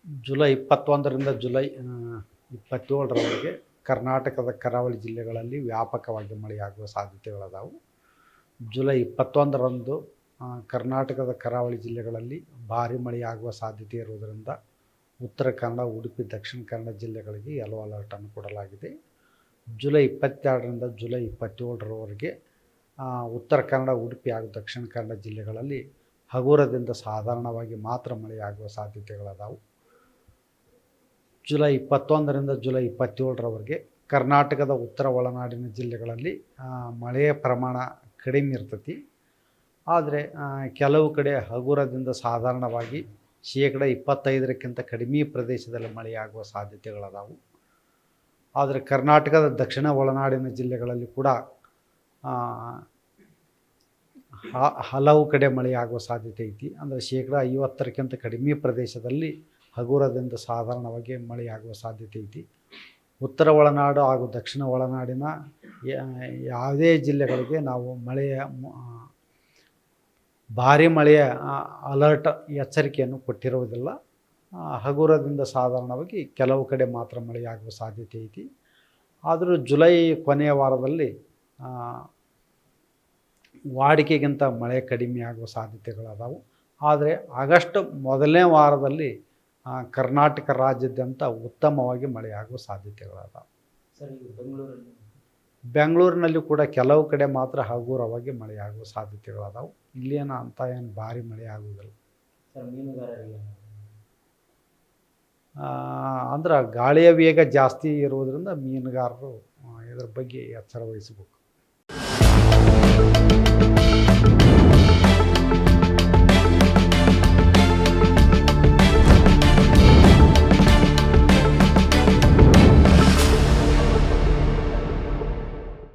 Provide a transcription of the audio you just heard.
July 21ರಿಂದ July 27ರವರೆಗೆ ಕರ್ನಾಟಕದ ಕರಾವಳಿ ಜಿಲ್ಲೆಗಳಲ್ಲಿ ವ್ಯಾಪಕವಾಗಿ ಮಳೆಯಾಗುವ ಸಾಧ್ಯತೆಗಳದಾವು. ಜುಲೈ 21ರಂದು ಕರ್ನಾಟಕದ ಕರಾವಳಿ ಜಿಲ್ಲೆಗಳಲ್ಲಿ ಭಾರೀ ಮಳೆಯಾಗುವ ಸಾಧ್ಯತೆ ಇರುವುದರಿಂದ ಉತ್ತರ ಕನ್ನಡ, ಉಡುಪಿ, ದಕ್ಷಿಣ ಕನ್ನಡ ಜಿಲ್ಲೆಗಳಿಗೆ ಯೆಲ್ಲೋ ಅಲರ್ಟನ್ನು ಕೊಡಲಾಗಿದೆ. ಜುಲೈ 22ರಿಂದ ಜುಲೈ 27ರವರೆಗೆ ಉತ್ತರ ಕನ್ನಡ, ಉಡುಪಿ ಹಾಗೂ ದಕ್ಷಿಣ ಕನ್ನಡ ಜಿಲ್ಲೆಗಳಲ್ಲಿ ಹಗುರದಿಂದ ಸಾಧಾರಣವಾಗಿ ಮಾತ್ರ ಮಳೆಯಾಗುವ ಸಾಧ್ಯತೆಗಳದಾವು. ಜುಲೈ 21ರಿಂದ ಜುಲೈ 27ರವರೆಗೆ ಕರ್ನಾಟಕದ ಉತ್ತರ ಒಳನಾಡಿನ ಜಿಲ್ಲೆಗಳಲ್ಲಿ ಮಳೆಯ ಪ್ರಮಾಣ ಕಡಿಮೆ ಇರ್ತೈತಿ. ಆದರೆ ಕೆಲವು ಕಡೆ ಹಗುರದಿಂದ ಸಾಧಾರಣವಾಗಿ 25%ಕ್ಕಿಂತ ಕಡಿಮೆ ಪ್ರದೇಶದಲ್ಲಿ ಮಳೆಯಾಗುವ ಸಾಧ್ಯತೆಗಳದಾವು. ಆದರೆ ಕರ್ನಾಟಕದ ದಕ್ಷಿಣ ಒಳನಾಡಿನ ಜಿಲ್ಲೆಗಳಲ್ಲಿ ಕೂಡ ಹಲವು ಕಡೆ ಮಳೆಯಾಗುವ ಸಾಧ್ಯತೆ ಐತಿ. ಅಂದರೆ 50%ಕ್ಕಿಂತ ಕಡಿಮೆ ಪ್ರದೇಶದಲ್ಲಿ ಹಗುರದಿಂದ ಸಾಧಾರಣವಾಗಿ ಮಳೆಯಾಗುವ ಸಾಧ್ಯತೆ ಐತಿ. ಉತ್ತರ ಒಳನಾಡು ಹಾಗೂ ದಕ್ಷಿಣ ಒಳನಾಡಿನ ಯಾವುದೇ ಜಿಲ್ಲೆಗಳಿಗೆ ನಾವು ಭಾರೀ ಮಳೆಯ ಅಲರ್ಟ್ ಎಚ್ಚರಿಕೆಯನ್ನು ಕೊಟ್ಟಿರುವುದಿಲ್ಲ. ಹಗುರದಿಂದ ಸಾಧಾರಣವಾಗಿ ಕೆಲವು ಕಡೆ ಮಾತ್ರ ಮಳೆಯಾಗುವ ಸಾಧ್ಯತೆ ಐತಿ. ಆದರೂ ಜುಲೈ ಕೊನೆಯ ವಾರದಲ್ಲಿ ವಾಡಿಕೆಗಿಂತ ಮಳೆ ಕಡಿಮೆ ಆಗುವ ಸಾಧ್ಯತೆಗಳದಾವು. ಆದರೆ ಆಗಸ್ಟ್ ಮೊದಲನೇ ವಾರದಲ್ಲಿ ಕರ್ನಾಟಕ ರಾಜ್ಯಾದ್ಯಂತ ಉತ್ತಮವಾಗಿ ಮಳೆಯಾಗುವ ಸಾಧ್ಯತೆಗಳದಾವು. ಸರ್, ಈಗ ಬೆಂಗಳೂರಿನಲ್ಲಿ ಕೂಡ ಕೆಲವು ಕಡೆ ಮಾತ್ರ ಹಗುರವಾಗಿ ಮಳೆಯಾಗುವ ಸಾಧ್ಯತೆಗಳದಾವು. ಇಲ್ಲೇನು ಅಂತ ಏನು ಭಾರಿ ಮಳೆ ಆಗುವುದಿಲ್ಲ. ಸರ್, ಮೀನುಗಾರರಿಗೆ ಅಂದ್ರೆ ಗಾಳಿಯ ವೇಗ ಜಾಸ್ತಿ ಇರುವುದರಿಂದ ಮೀನುಗಾರರು ಇದರ ಬಗ್ಗೆ ಎಚ್ಚರ ವಹಿಸಬೇಕು.